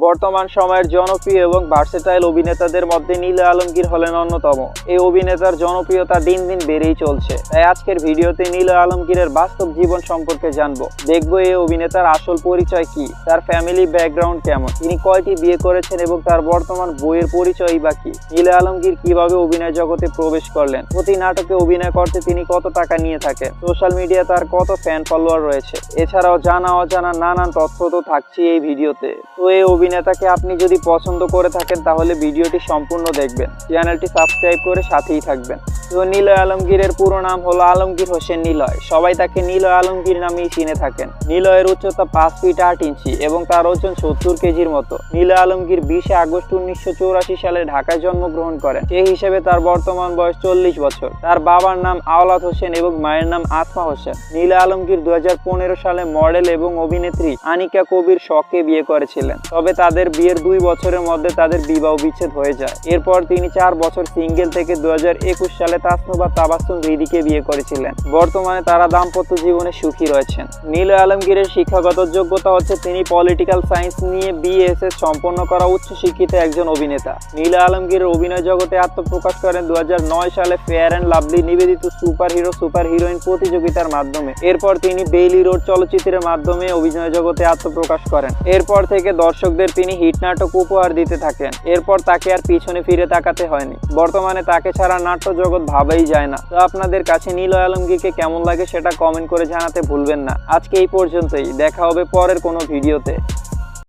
বর্তমান সময়ের জনপ্রিয় এবং ভার্সেটাইল অভিনেতাদের মধ্যে নীলা আলমগীর হলেন অন্যতম। এই অভিনেতার জনপ্রিয়তা দিন দিন বেড়েই চলছে। তাই আজকের ভিডিওতে নীলা আলমগীরের বাস্তব জীবন সম্পর্কে জানবো। দেখবো এই অভিনেতার আসল পরিচয় কি, তার ফ্যামিলি ব্যাকগ্রাউন্ড কেমন, তিনি কয়টি বিয়ে করেছেন এবং তার বর্তমান বইয়ের পরিচয়ই বা কি। নীলা আলমগীর কিভাবে অভিনয় জগতে প্রবেশ করলেন, প্রতি নাটকে অভিনয় করতে তিনি কত টাকা নিয়ে থাকেন, সোশ্যাল মিডিয়া তার কত ফ্যান ফলোয়ার রয়েছে, এছাড়াও জানা অজানা নানান তথ্য তো থাকছে এই ভিডিওতে। তো এই অভিনেতাকে আপনি যদি পছন্দ করে থাকেন তাহলে ভিডিওটি সম্পূর্ণ দেখবেন, চ্যানেলটি সাবস্ক্রাইব করে সাথেই থাকবেন। তো নিলয় আলমগীরের পুরো নাম হলো আলমগীর হোসেন নিলয়। সবাই তাকে নিলয় আলমগীর নামেই চিনে থাকেন। নিলয়ের উচ্চতা 5 ফিট 8 ইঞ্চি এবং তার ওজন 70 কেজির মতো। নিলয় আলমগীর 20 আগস্ট 1984 সালে ঢাকায় জন্মগ্রহণ করেন। সেই হিসেবে তার বর্তমান বয়স 40 বছর। তার বাবার নাম আওলাদ হোসেন এবং মায়ের নাম আসমা হোসেন। নিলয় আলমগীর 2015 সালে মডেল এবং অভিনেত্রী আনিকা কবির শখে বিয়ে করেছিলেন। তবে তাদের বিয়ের 2 বছরের মধ্যে তাদের বিবাহ বিচ্ছেদ হয়ে যায়। এরপর তিনি 4 বছর সিঙ্গেল থেকে 2021 সালে তাসনুবা তাবাসসুম রিদিকে বিয়ে করেছিলেন। বর্তমানে তারা দাম্পত্য জীবনে সুখী রয়েছেন। নিলয় আলমগীরের শিক্ষাগত যোগ্যতা হচ্ছে তিনি পলিটিক্যাল সায়েন্স নিয়ে BSS সম্পন্ন করা উচ্চ শিক্ষিত একজন অভিনেতা। নিলয় আলমগীরের অভিনয় জগতে আত্মপ্রকাশ করেন 2009 সালে ফেয়ার অ্যান্ড লাভলি নিবেদিত সুপার হিরো সুপার হিরোইন প্রতিযোগিতার মাধ্যমে। এরপর তিনি বেইলি রোড চলচ্চিত্রের মাধ্যমে অভিনয় জগতে আত্মপ্রকাশ করেন। এরপর থেকে দর্শকদের তিনি হিট নাটক উপহার দিতে থাকেন। এরপর তাকে আর পিছনে ফিরে তাকাতে হয়নি। বর্তমানে তাকে ছাড়া নাট্য জগৎ ভাবাই যায় না। তো আপনাদের কাছে নিলয় আলমগীরকে কেমন লাগে সেটা কমেন্ট করে জানাতে ভুলবেন না। আজকে এই পর্যন্তই, দেখা হবে পরের কোনো ভিডিওতে।